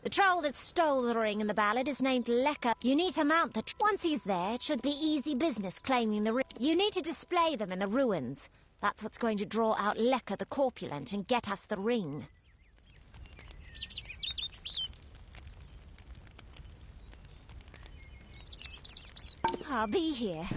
The troll that stole the ring in the ballad is named Lecker. You need to mount the... Once he's there, it should be easy business claiming the ring. You need to display them in the ruins. That's what's going to draw out Lecker the Corpulent and get us the ring. I'll be here.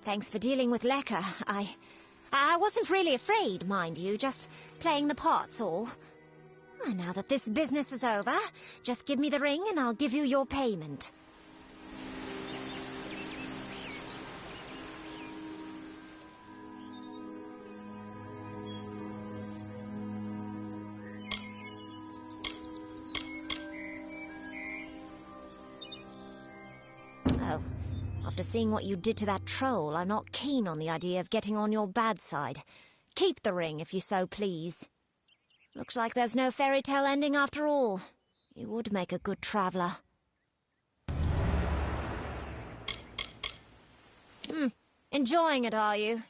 Thanks for dealing with Lekka. I wasn't really afraid, mind you, just playing the part's all. Now that this business is over, just give me the ring and I'll give you your payment. Oh. After seeing what you did to that troll, I'm not keen on the idea of getting on your bad side. Keep the ring, if you so please. Looks like there's no fairy tale ending after all. You would make a good traveller. Enjoying it, are you?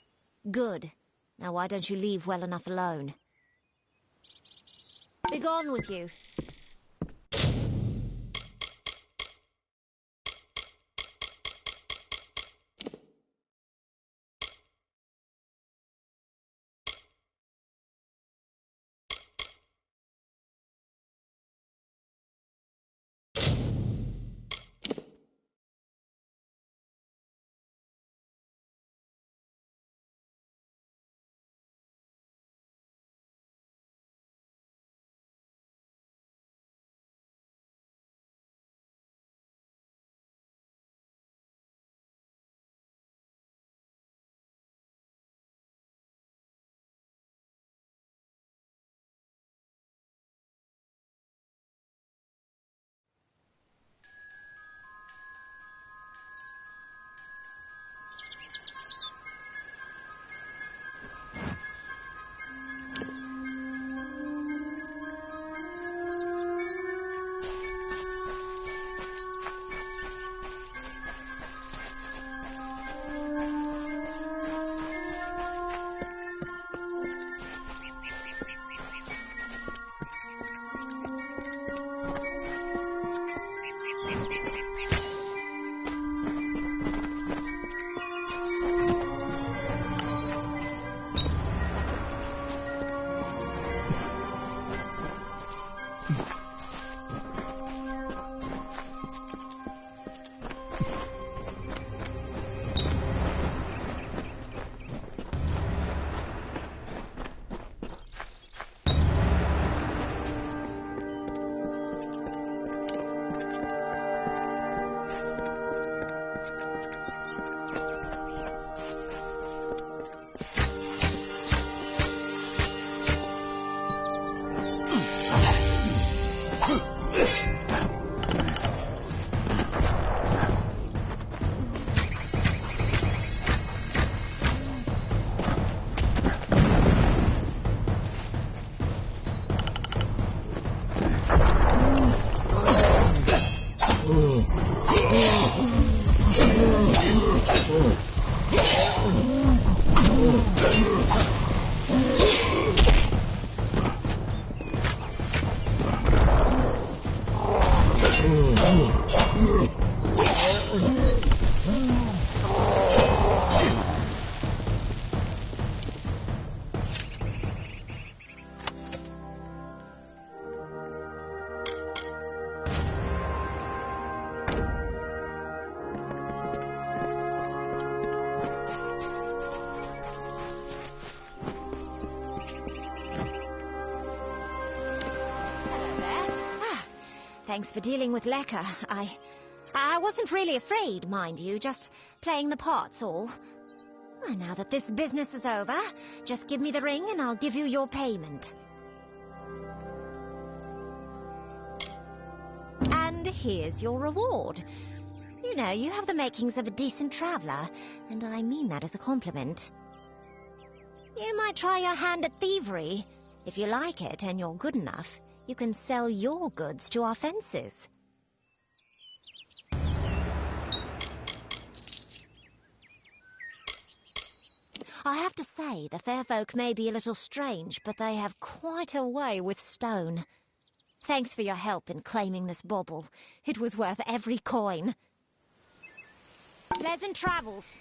Good. Now why don't you leave well enough alone? Begone with you. Thanks for dealing with Lekka. I wasn't really afraid, mind you, just playing the parts all. Well, now that this business is over, just give me the ring and I'll give you your payment. And here's your reward. You know, you have the makings of a decent traveller, and I mean that as a compliment. You might try your hand at thievery. If you like it and you're good enough, you can sell your goods to our fences. I have to say, the fair folk may be a little strange, but they have quite a way with stone. Thanks for your help in claiming this bauble. It was worth every coin. Pleasant travels.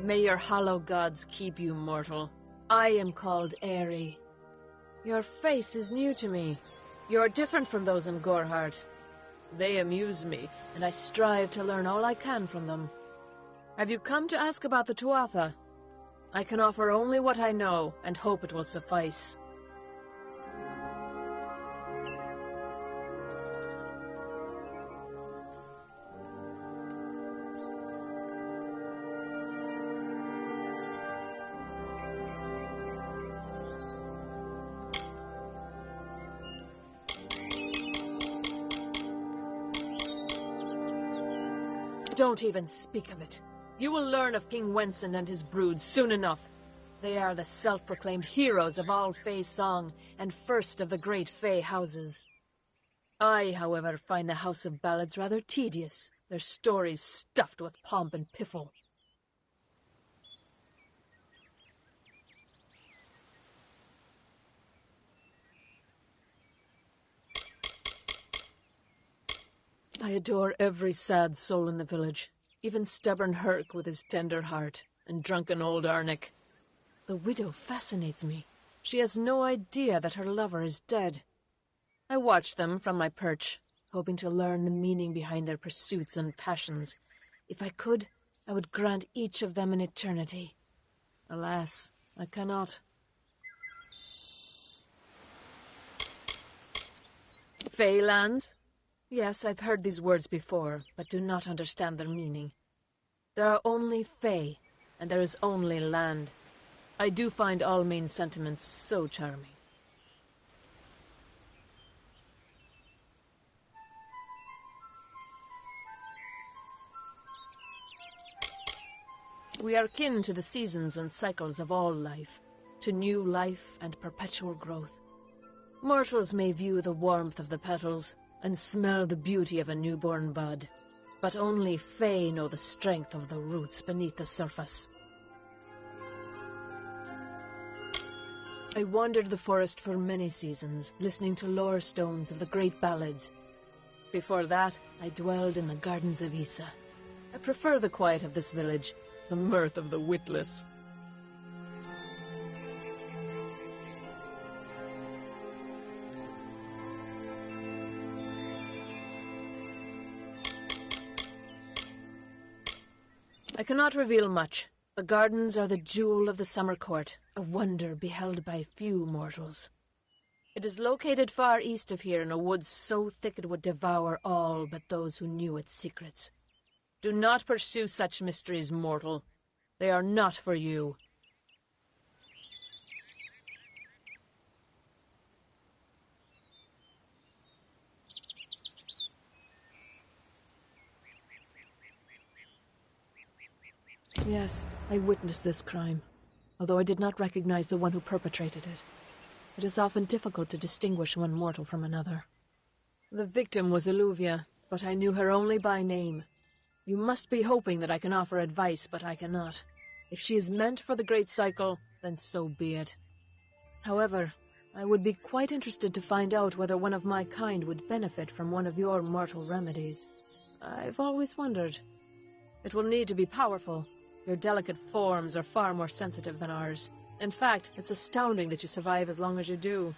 May your hollow gods keep you, mortal. I am called Aerie. Your face is new to me. You're different from those in Gorehart. They amuse me, and I strive to learn all I can from them. Have you come to ask about the Tuatha? I can offer only what I know, and hope it will suffice. Don't even speak of it. You will learn of King Wenson and his brood soon enough. They are the self-proclaimed heroes of all Fae song, and first of the great Fae houses. I, however, find the House of Ballads rather tedious, their stories stuffed with pomp and piffle. I adore every sad soul in the village, even stubborn Herc with his tender heart, and drunken old Arnick. The widow fascinates me. She has no idea that her lover is dead. I watch them from my perch, hoping to learn the meaning behind their pursuits and passions. If I could, I would grant each of them an eternity. Alas, I cannot. Feylands? Yes, I've heard these words before, but do not understand their meaning. There are only Fae, and there is only land. I do find Almain's sentiments so charming. We are kin to the seasons and cycles of all life, to new life and perpetual growth. Mortals may view the warmth of the petals, and smell the beauty of a newborn bud, but only Fae know the strength of the roots beneath the surface. I wandered the forest for many seasons, listening to lore stones of the great ballads. Before that, I dwelled in the gardens of Issa. I prefer the quiet of this village, the mirth of the witless. I cannot reveal much. The gardens are the jewel of the summer court, a wonder beheld by few mortals. It is located far east of here in a wood so thick it would devour all but those who knew its secrets. Do not pursue such mysteries, mortal. They are not for you. Yes, I witnessed this crime, although I did not recognize the one who perpetrated it. It is often difficult to distinguish one mortal from another. The victim was Illuvia, but I knew her only by name. You must be hoping that I can offer advice, but I cannot. If she is meant for the Great Cycle, then so be it. However, I would be quite interested to find out whether one of my kind would benefit from one of your mortal remedies. I've always wondered. It will need to be powerful. Your delicate forms are far more sensitive than ours. In fact, it's astounding that you survive as long as you do.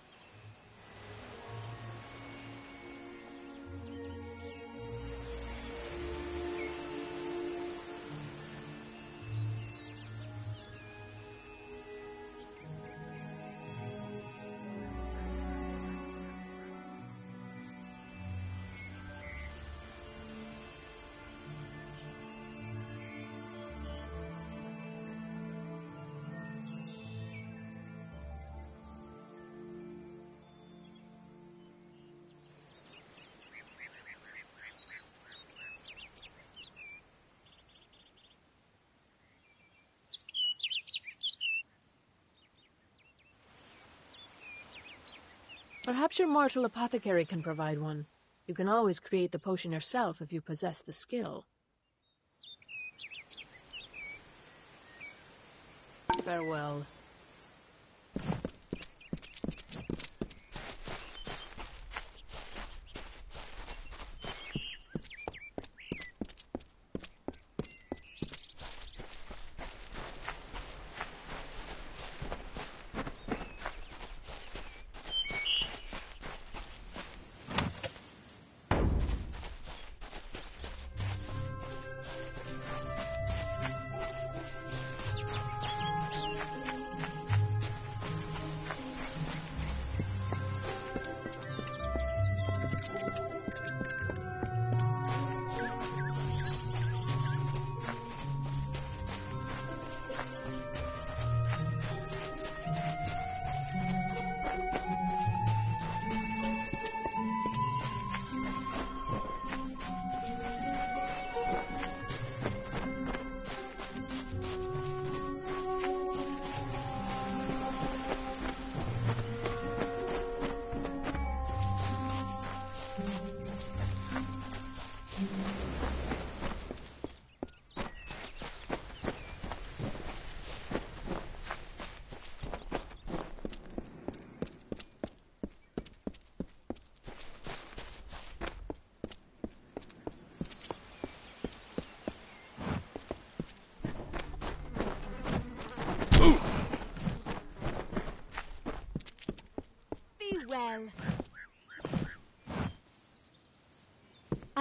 Perhaps your mortal apothecary can provide one. You can always create the potion yourself if you possess the skill. Farewell.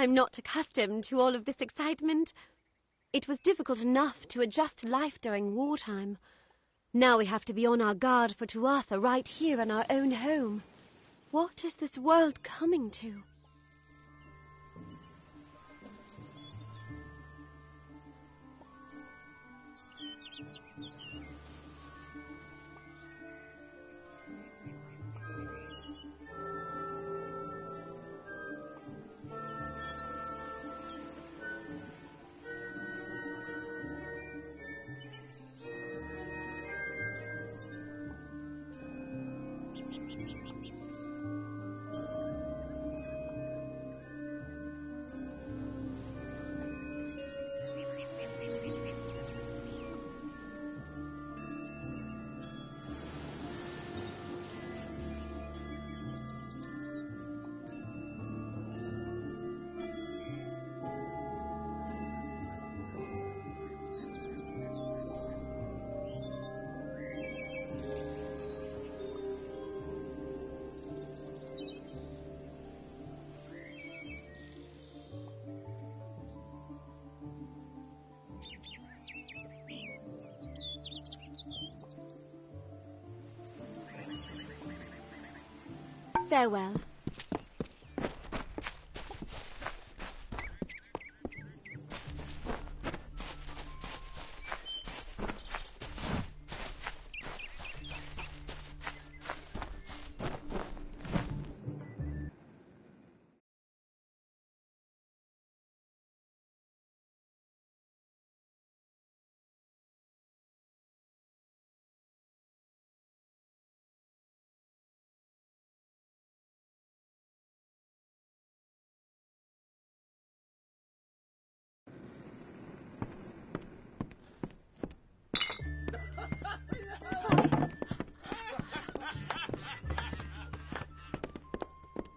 I'm not accustomed to all of this excitement. It was difficult enough to adjust to life during wartime. Now we have to be on our guard for Tuatha right here in our own home. What is this world coming to? Farewell.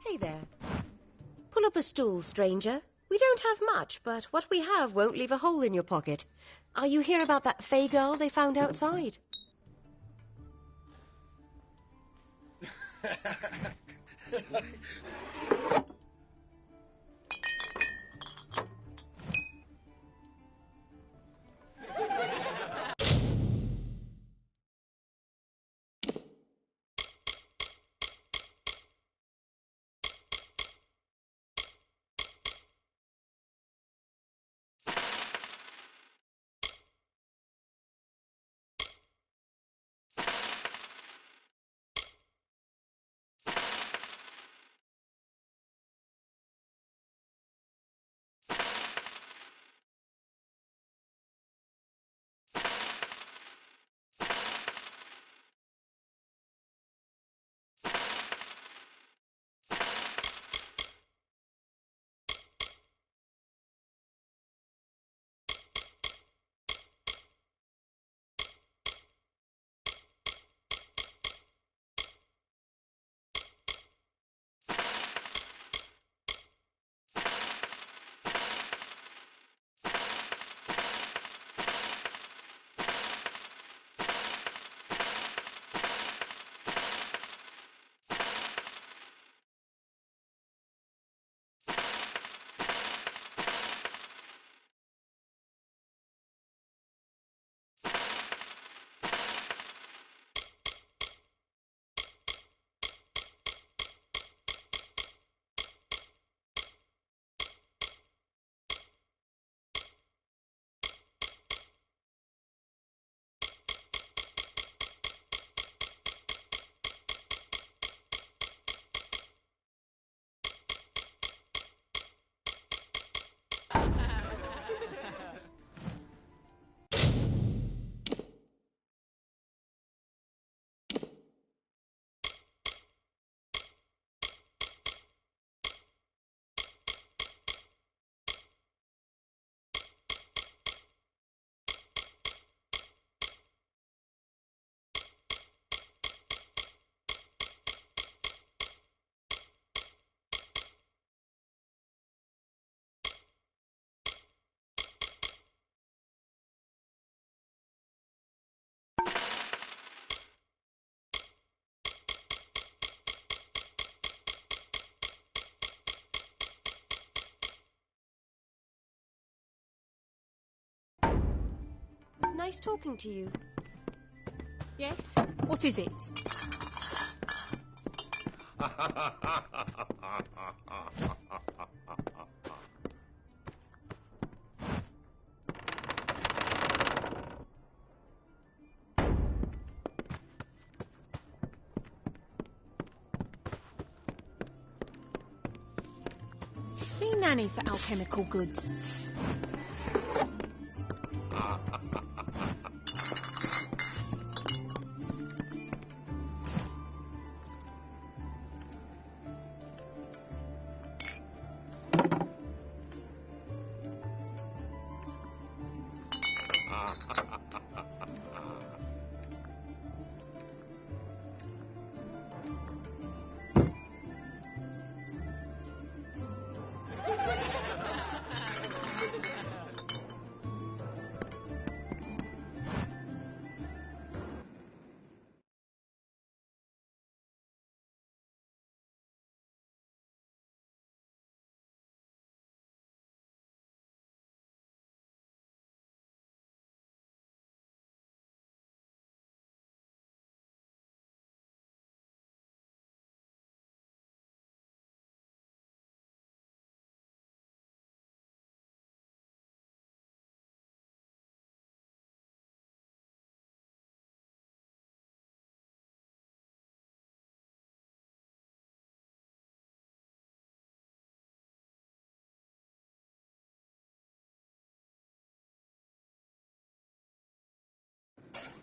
Hey there. Pull up a stool, stranger. We don't have much, but what we have won't leave a hole in your pocket. Are you here about that Fey girl they found outside? Nice talking to you. Yes? What is it? See Nanny for alchemical goods.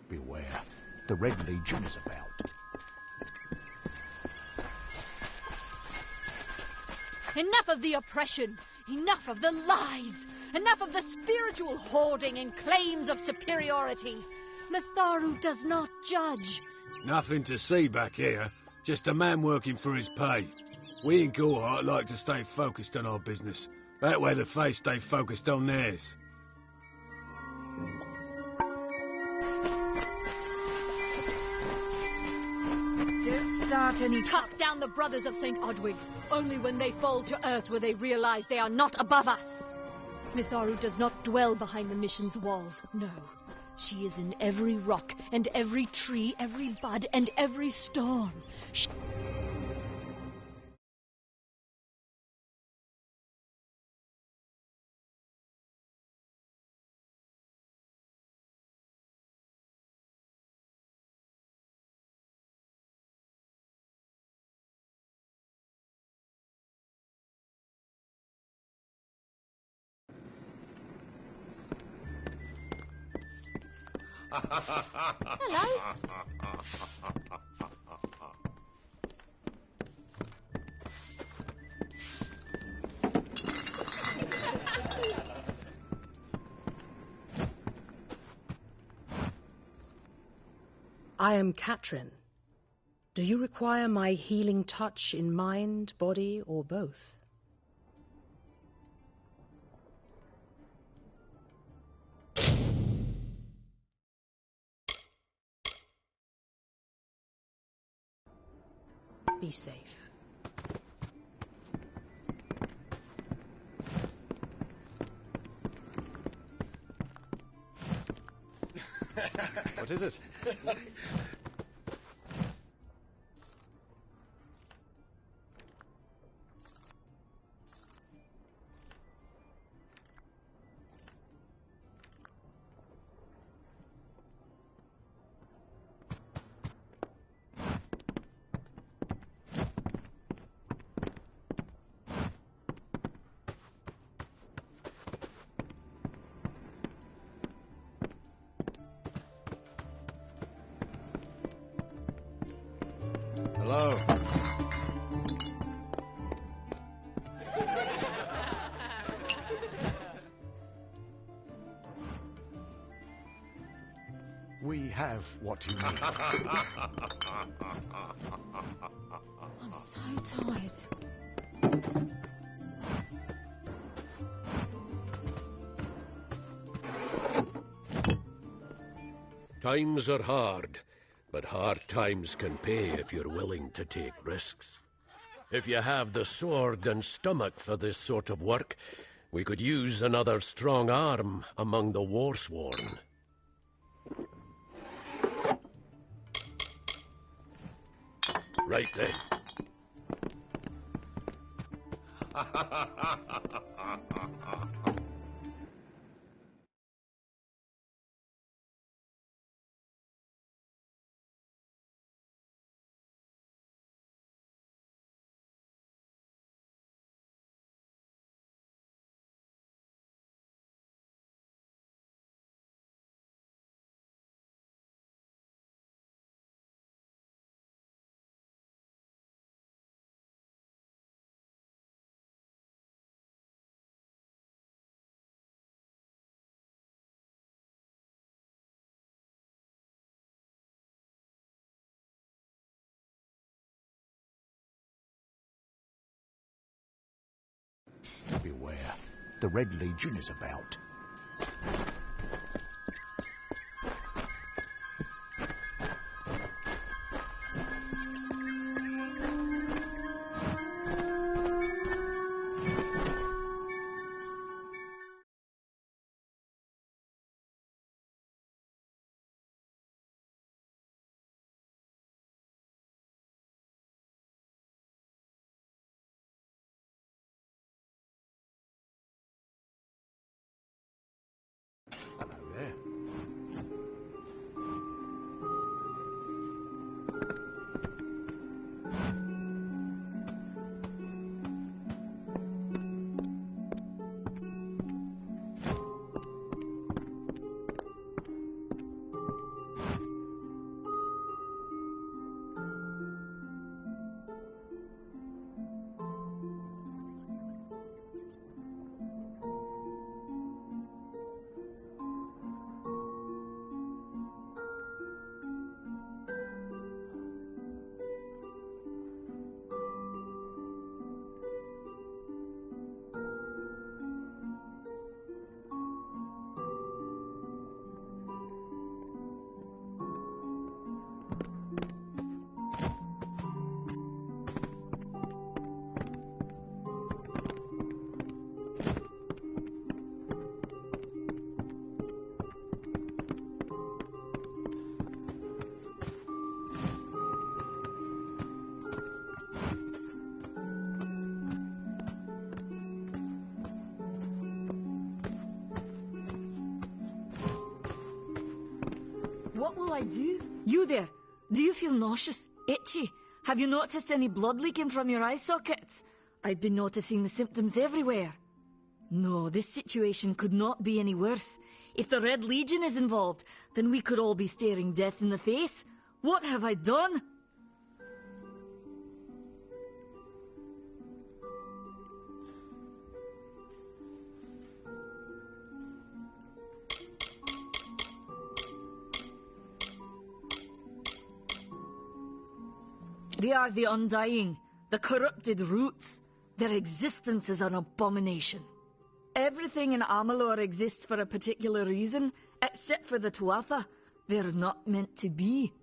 Beware, the Red Legion is about. Enough of the oppression! Enough of the lies! Enough of the spiritual hoarding and claims of superiority! Matharu does not judge. Nothing to see back here. Just a man working for his pay. We in Gorhart like to stay focused on our business. That way the Fae stay focused on theirs. Start any... Cut down the brothers of St. Odwig's. Only when they fall to earth will they realize they are not above us. Mitharu does not dwell behind the mission's walls. No. She is in every rock, and every tree, every bud, and every storm. Hello. I am Katrin. Do you require my healing touch in mind, body, or both? Be safe. What is it? Hello. We have what you need. I'm so tired. Times are hard, but hard times can pay if you're willing to take risks. If you have the sword and stomach for this sort of work, we could use another strong arm among the warsworn. Right then. Beware. The Red Legion is about. Hello there. What will I do? You there, do you feel nauseous, itchy? Have you noticed any blood leaking from your eye sockets? I've been noticing the symptoms everywhere. No, this situation could not be any worse. If the Red Legion is involved, then we could all be staring death in the face. What have I done? They are the Undying, the corrupted roots. Their existence is an abomination. Everything in Amalur exists for a particular reason, except for the Tuatha. They're not meant to be.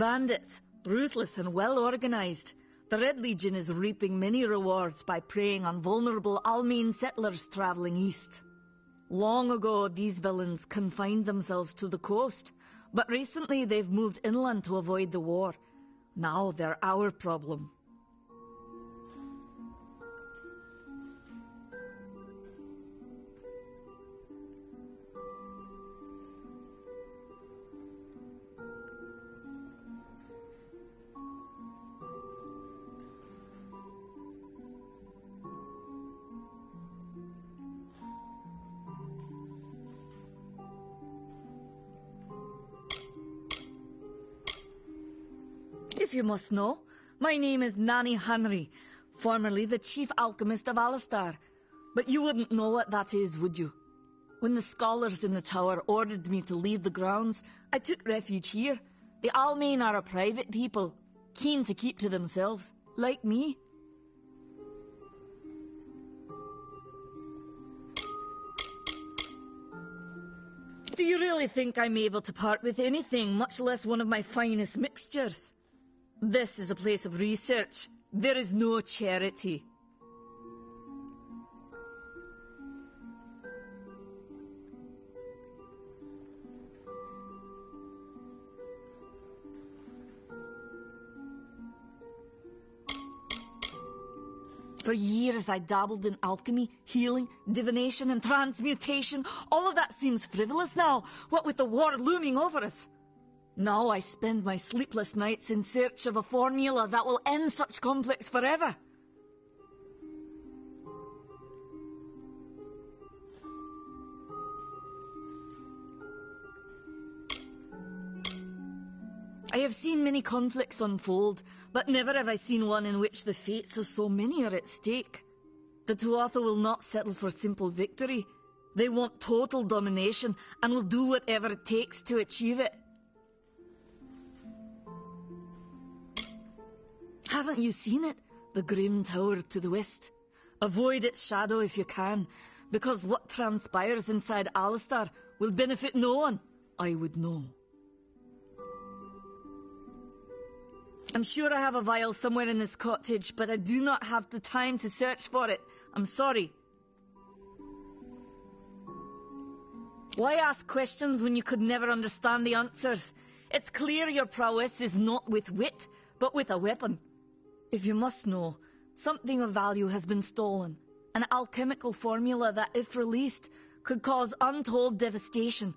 Bandits, ruthless and well organized. The Red Legion is reaping many rewards by preying on vulnerable Almain settlers traveling east. Long ago, these villains confined themselves to the coast, but recently they've moved inland to avoid the war. Now they're our problem. If you must know, my name is Nanny Henry, formerly the chief alchemist of Alistar. But you wouldn't know what that is, would you? When the scholars in the tower ordered me to leave the grounds, I took refuge here. The Almain are a private people, keen to keep to themselves, like me. Do you really think I'm able to part with anything, much less one of my finest mixtures? This is a place of research. There is no charity. For years I dabbled in alchemy, healing, divination and transmutation. All of that seems frivolous now, what with the war looming over us. Now I spend my sleepless nights in search of a formula that will end such conflicts forever. I have seen many conflicts unfold, but never have I seen one in which the fates of so many are at stake. The Tuatha will not settle for simple victory. They want total domination and will do whatever it takes to achieve it. Haven't you seen it? The grim tower to the west. Avoid its shadow if you can, because what transpires inside Alistar will benefit no one. I would know. I'm sure I have a vial somewhere in this cottage, but I do not have the time to search for it. I'm sorry. Why ask questions when you could never understand the answers? It's clear your prowess is not with wit, but with a weapon. If you must know, something of value has been stolen. An alchemical formula that, if released, could cause untold devastation.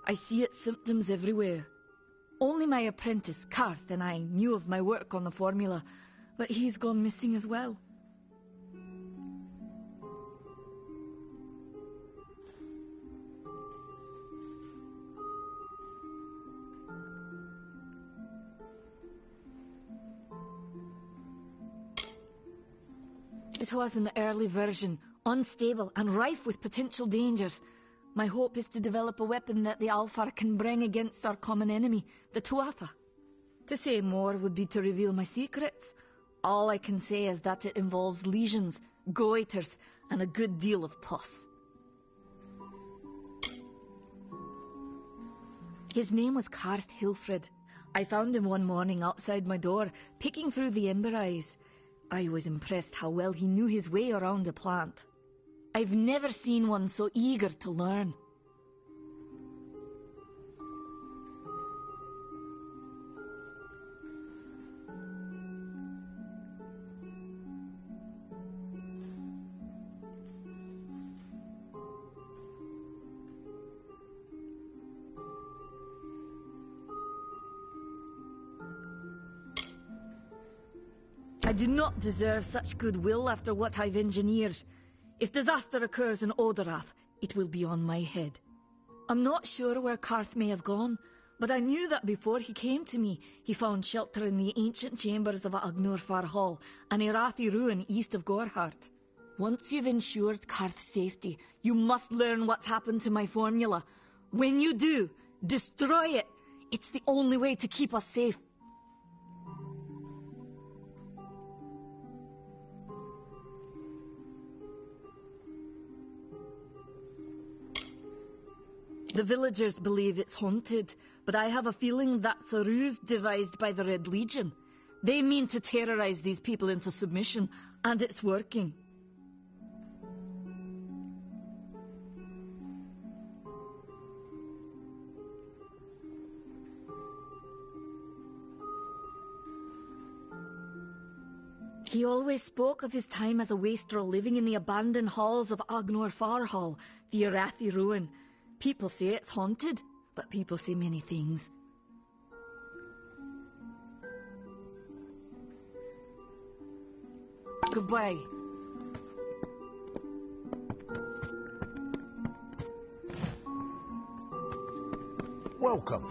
I see its symptoms everywhere. Only my apprentice, Karth, and I knew of my work on the formula, but he's gone missing as well. It was an early version, unstable and rife with potential dangers. My hope is to develop a weapon that the Alfar can bring against our common enemy, the Tuatha. To say more would be to reveal my secrets. All I can say is that it involves lesions, goiters, and a good deal of pus. His name was Karth Hilfred. I found him one morning outside my door, picking through the ember eyes. I was impressed how well he knew his way around a plant. I've never seen one so eager to learn. I do not deserve such goodwill after what I've engineered. If disaster occurs in Odorath, it will be on my head. I'm not sure where Karth may have gone, but I knew that before he came to me, he found shelter in the ancient chambers of Agnurfar Hall, an Irathi ruin east of Gorhart. Once you've ensured Karth's safety, you must learn what's happened to my formula. When you do, destroy it. It's the only way to keep us safe. The villagers believe it's haunted, but I have a feeling that's a ruse devised by the Red Legion. They mean to terrorize these people into submission, and it's working. He always spoke of his time as a wastrel living in the abandoned halls of Agnor Farhall, the Arathi ruin. People say it's haunted, but people say many things. Goodbye. Welcome.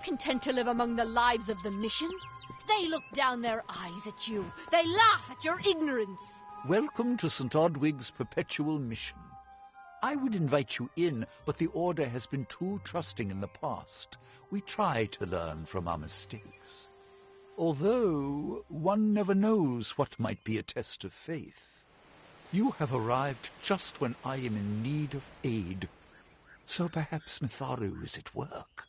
Content to live among the lives of the mission? They look down their eyes at you. They laugh at your ignorance. Welcome to St. Odwig's perpetual mission. I would invite you in, but the Order has been too trusting in the past. We try to learn from our mistakes. Although one never knows what might be a test of faith. You have arrived just when I am in need of aid. So perhaps Mitharu is at work.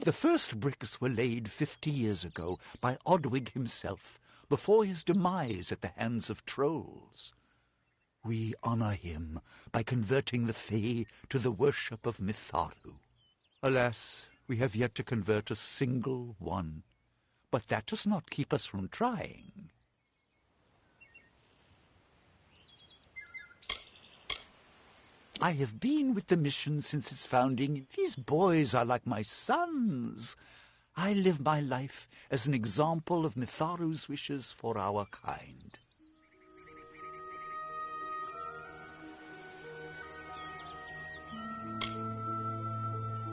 The first bricks were laid 50 years ago by Odwig himself, before his demise at the hands of trolls. We honor him by converting the Fae to the worship of Mitharu. Alas, we have yet to convert a single one, but that does not keep us from trying. I have been with the mission since its founding. These boys are like my sons. I live my life as an example of Mitharu's wishes for our kind.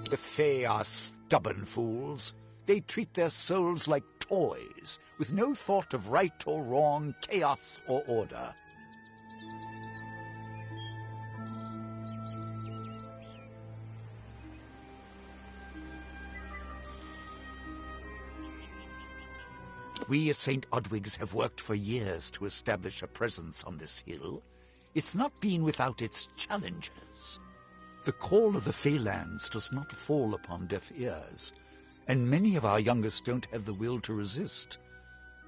The Fae are stubborn fools. They treat their souls like toys, with no thought of right or wrong, chaos or order. We at St. Odwig's have worked for years to establish a presence on this hill. It's not been without its challenges. The call of the Feylands does not fall upon deaf ears. and many of our youngest don't have the will to resist.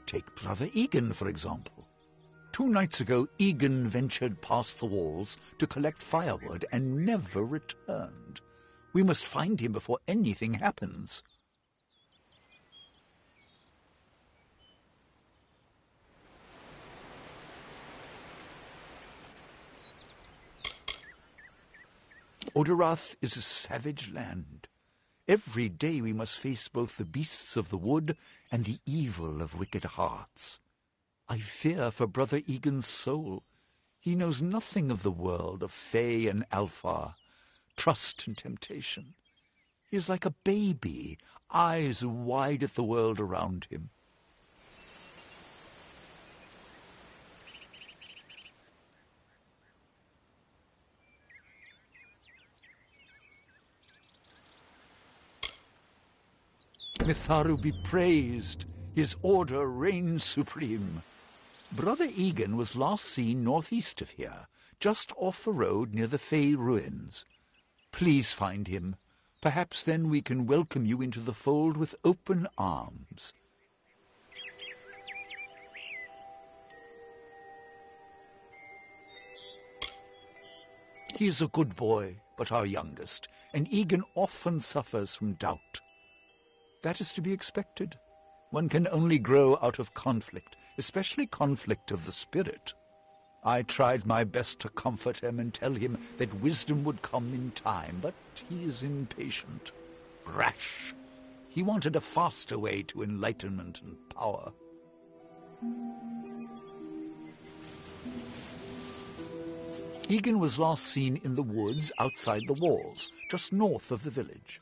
Take Brother Egan, for example. 2 nights ago, Egan ventured past the walls to collect firewood and never returned. We must find him before anything happens. Oderath is a savage land. Every day we must face both the beasts of the wood and the evil of wicked hearts. I fear for Brother Egan's soul. He knows nothing of the world of Fae and Alpha, trust and temptation. He is like a baby, eyes wide at the world around him. Mitharu be praised. His order reigns supreme. Brother Egan was last seen northeast of here, just off the road near the Fey ruins. Please find him. Perhaps then we can welcome you into the fold with open arms. He is a good boy, but our youngest, and Egan often suffers from doubt. That is to be expected. One can only grow out of conflict, especially conflict of the spirit. I tried my best to comfort him and tell him that wisdom would come in time, but he is impatient, rash. He wanted a faster way to enlightenment and power. Egan was last seen in the woods outside the walls, just north of the village.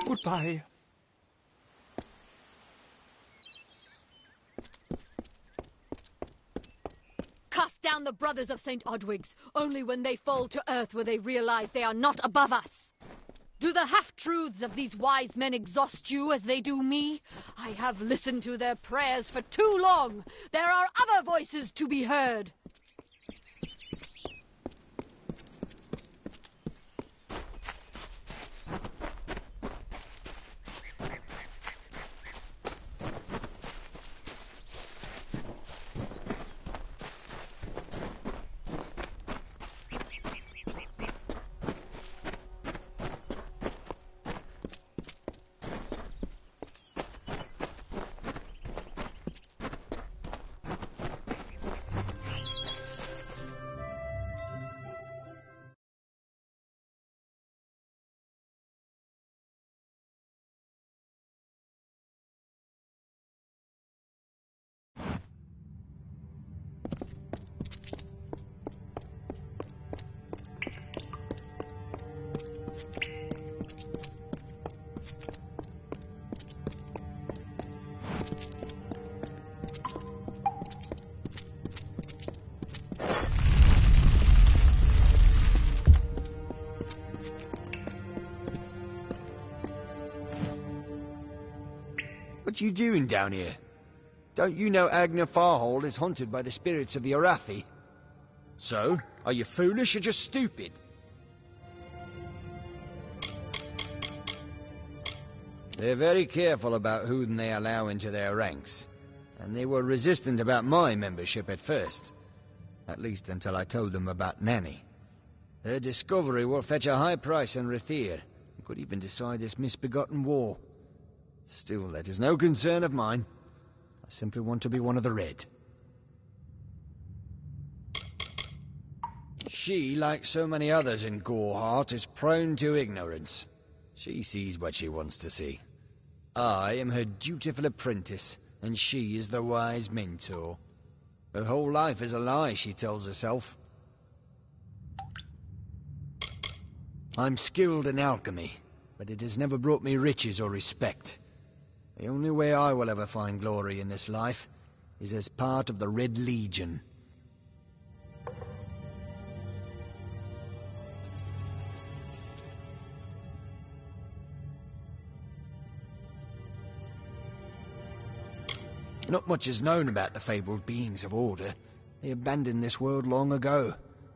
Goodbye. Cast down the brothers of St. Odwig's. Only when they fall to earth will they realize they are not above us. Do the half-truths of these wise men exhaust you as they do me? I have listened to their prayers for too long. There are other voices to be heard. What you doing down here? Don't you know Agner Farhold is haunted by the spirits of the Arathi? So, are you foolish or just stupid? They're very careful about who they allow into their ranks, and they were resistant about my membership at first. At least until I told them about Nanny. Her discovery will fetch a high price in Rathir, and could even decide this misbegotten war. Still, that is no concern of mine. I simply want to be one of the Red. She, like so many others in Goreheart, is prone to ignorance. She sees what she wants to see. I am her dutiful apprentice, and she is the wise mentor. Her whole life is a lie, she tells herself. I'm skilled in alchemy, but it has never brought me riches or respect. The only way I will ever find glory in this life is as part of the Red Legion. Not much is known about the fabled beings of Order. They abandoned this world long ago,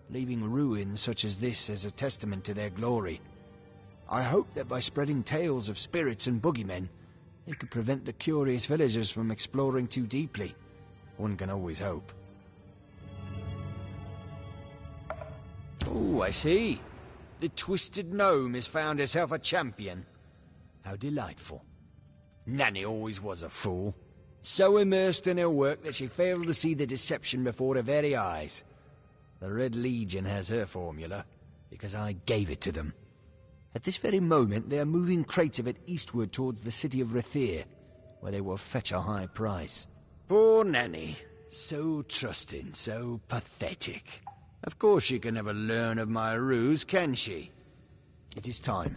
leaving ruins such as this as a testament to their glory. I hope that by spreading tales of spirits and boogeymen, they could prevent the curious villagers from exploring too deeply. One can always hope. Oh, I see. The Twisted Gnome has found herself a champion. How delightful. Nanny always was a fool. So immersed in her work that she failed to see the deception before her very eyes. The Red Legion has her formula, because I gave it to them. At this very moment, they are moving crates of it eastward towards the city of Rathir, where they will fetch a high price. Poor Nanny. So trusting, so pathetic. Of course she can never learn of my ruse, can she? It is time.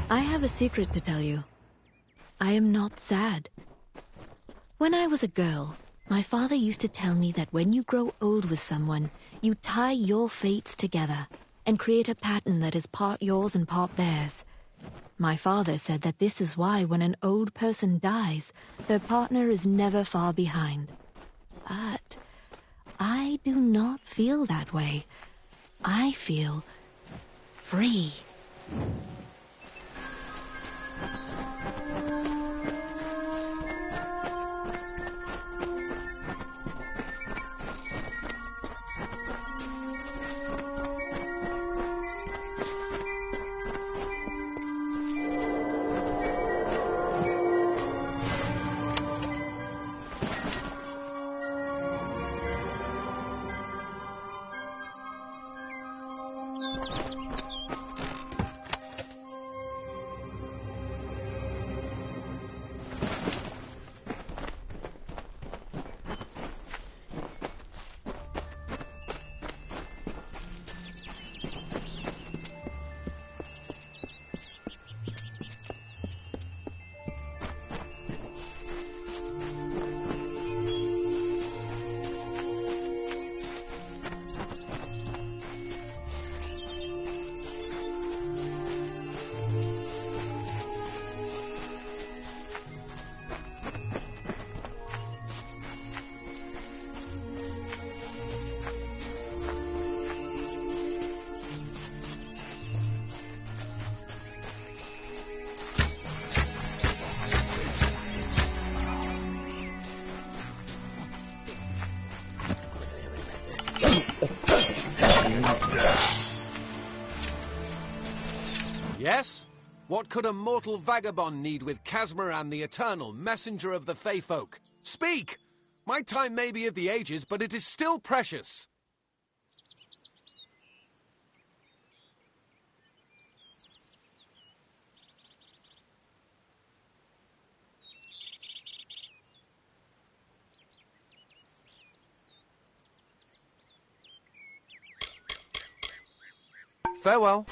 I have a secret to tell you. I am not sad. When I was a girl, my father used to tell me that when you grow old with someone, you tie your fates together and create a pattern that is part yours and part theirs. My father said that this is why when an old person dies, their partner is never far behind. But I do not feel that way. I feel free. Yes? What could a mortal vagabond need with Casmaran the Eternal, messenger of the Fey folk? Speak! My time may be of the ages, but it is still precious. Farewell.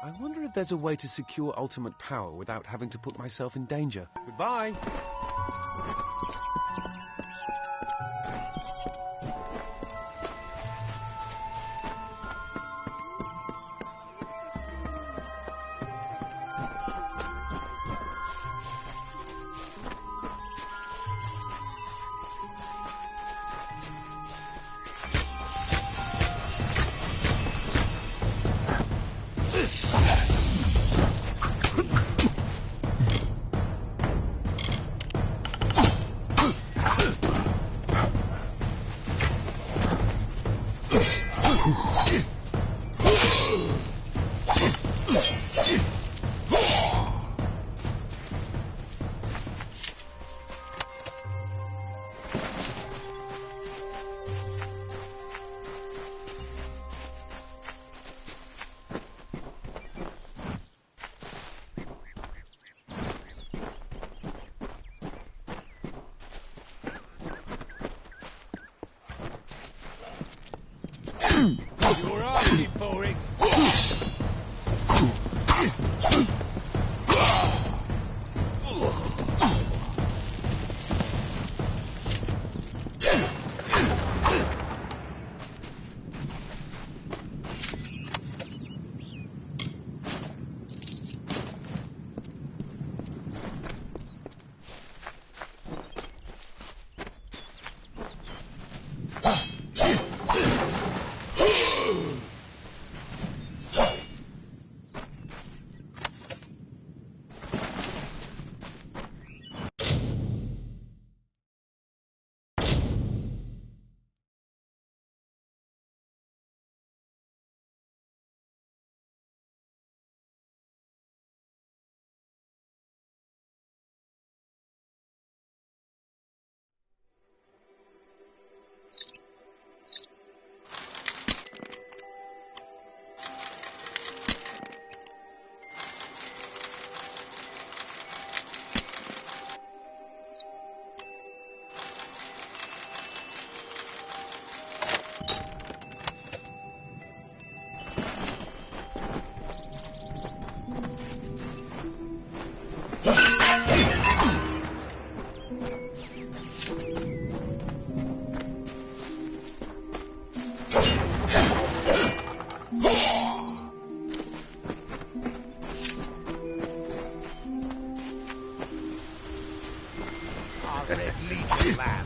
I wonder if there's a way to secure ultimate power without having to put myself in danger. Goodbye. man.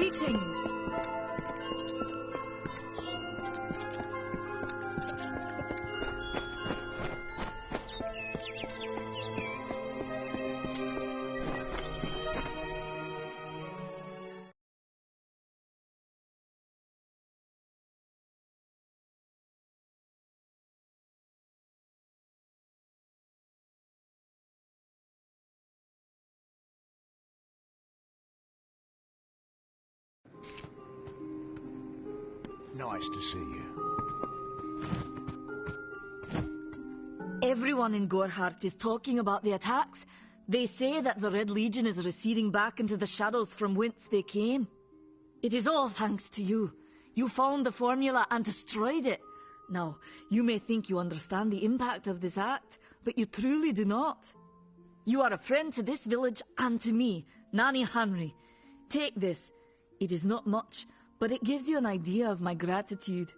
Greetings. Nice to see you. Everyone in Gorhart is talking about the attacks. They say that the Red Legion is receding back into the shadows from whence they came. It is all thanks to you. You found the formula and destroyed it. Now, you may think you understand the impact of this act, but you truly do not. You are a friend to this village and to me, Nanny Henry. Take this. It is not much, but it gives you an idea of my gratitude.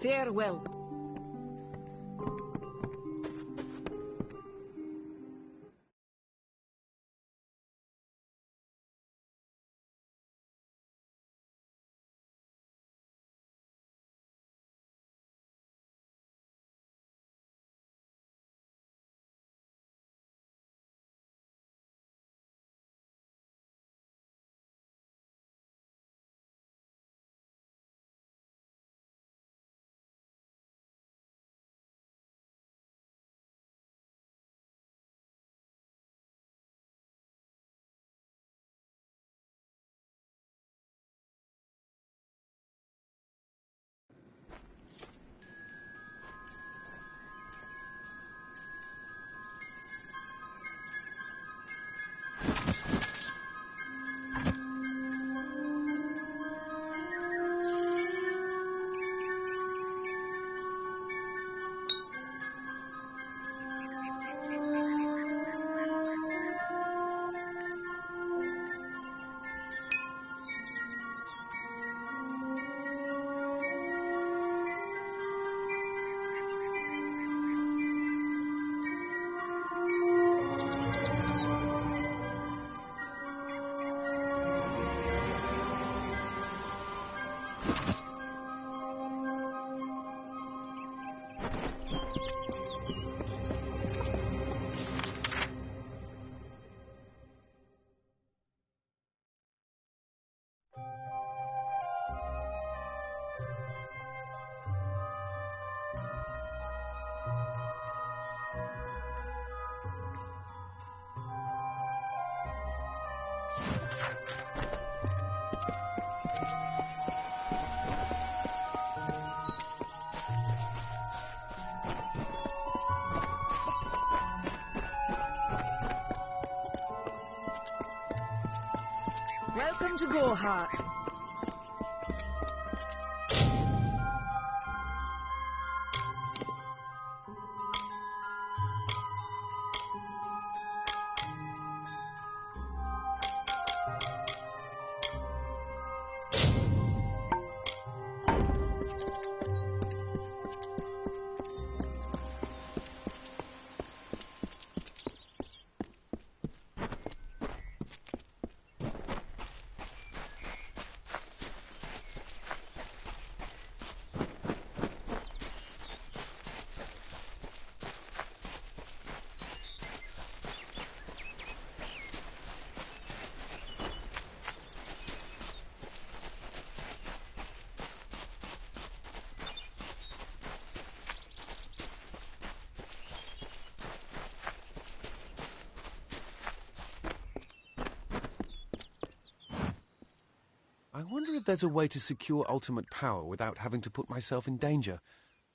Farewell. Welcome to Gorhart. wonder if there's a way to secure ultimate power without having to put myself in danger.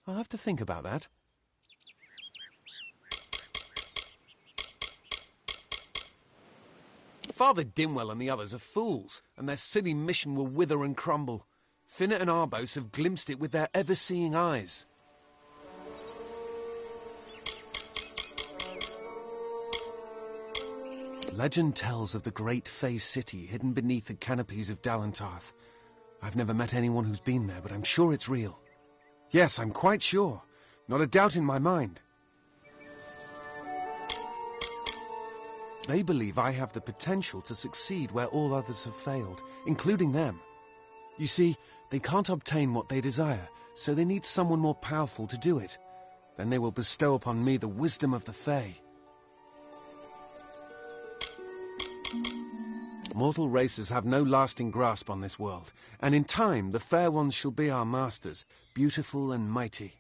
I'll have to think about that. Father Dimwell and the others are fools, and their silly mission will wither and crumble. Finna and Arbos have glimpsed it with their ever-seeing eyes. Legend tells of the great Fey city hidden beneath the canopies of Dalantarth. I've never met anyone who's been there, but I'm sure it's real. Yes, I'm quite sure. Not a doubt in my mind. They believe I have the potential to succeed where all others have failed, including them. You see, they can't obtain what they desire, so they need someone more powerful to do it. Then they will bestow upon me the wisdom of the Fae. Mortal races have no lasting grasp on this world, and in time the fair ones shall be our masters, beautiful and mighty.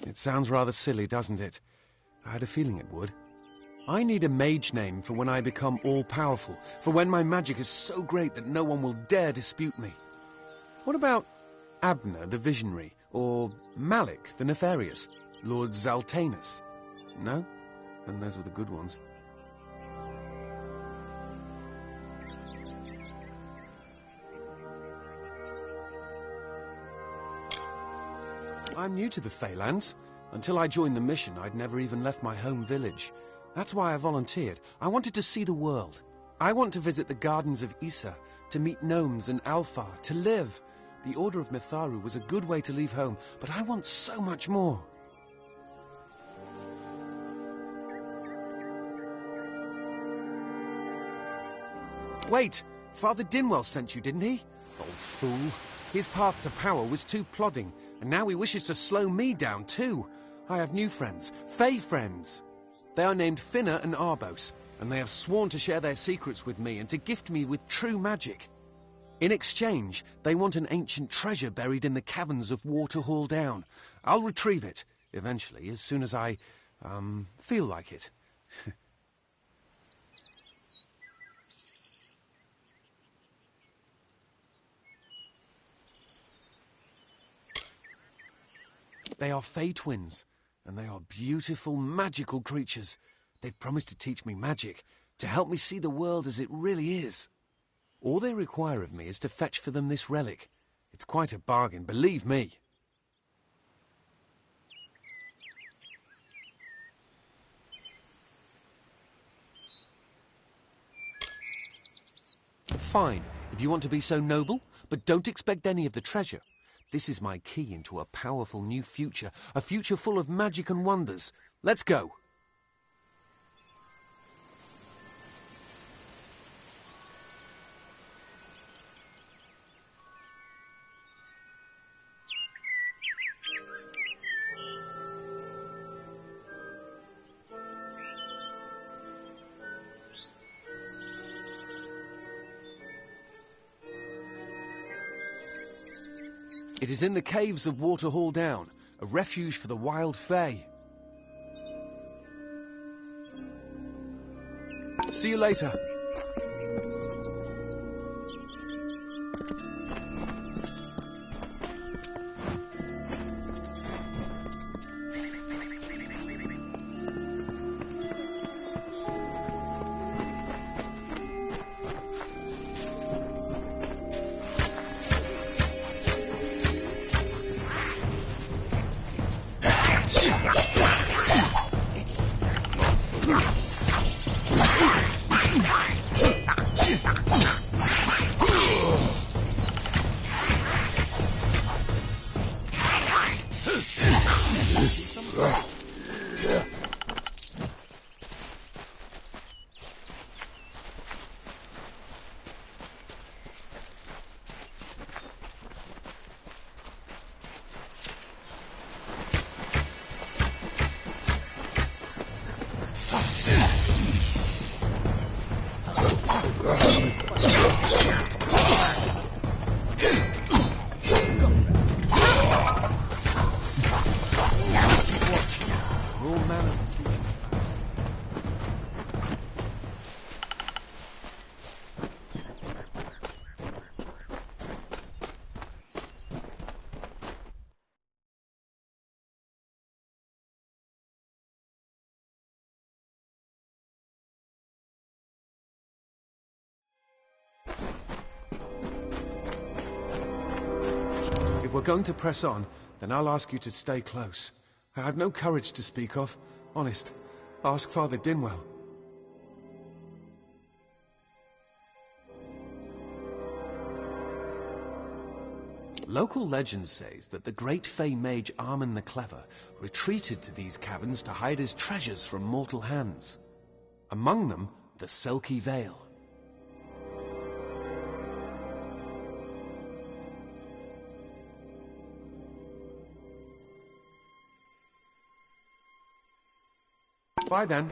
It sounds rather silly, doesn't it? I had a feeling it would. I need a mage name for when I become all-powerful, for when my magic is so great that no one will dare dispute me. What about Abner the Visionary, or Malik the Nefarious, Lord Zaltanus? No? Then those were the good ones. I'm new to the Feylands. Until I joined the mission, I'd never even left my home village. That's why I volunteered. I wanted to see the world. I want to visit the gardens of Issa, to meet gnomes and Alfar, to live. The Order of Mitharu was a good way to leave home, but I want so much more. Wait! Father Dinwell sent you, didn't he? Old fool. His path to power was too plodding, and now he wishes to slow me down too. I have new friends, Fey friends. They are named Finna and Arbos, and they have sworn to share their secrets with me and to gift me with true magic. In exchange, they want an ancient treasure buried in the caverns of Waterhall Down. I'll retrieve it, eventually, as soon as I, feel like it. They are Fey twins, and they are beautiful, magical creatures. They've promised to teach me magic, to help me see the world as it really is. All they require of me is to fetch for them this relic. It's quite a bargain, believe me. Fine, if you want to be so noble, but don't expect any of the treasure. This is my key into a powerful new future, a future full of magic and wonders. Let's go. It is in the caves of Waterhall Down, a refuge for the wild Fae. See you later. If we're going to press on, then I'll ask you to stay close. I have no courage to speak of. Honest. Ask Father Dinwell. Local legend says that the great Fey mage Armin the Clever retreated to these caverns to hide his treasures from mortal hands. Among them, the Selkie Veil. Bye then.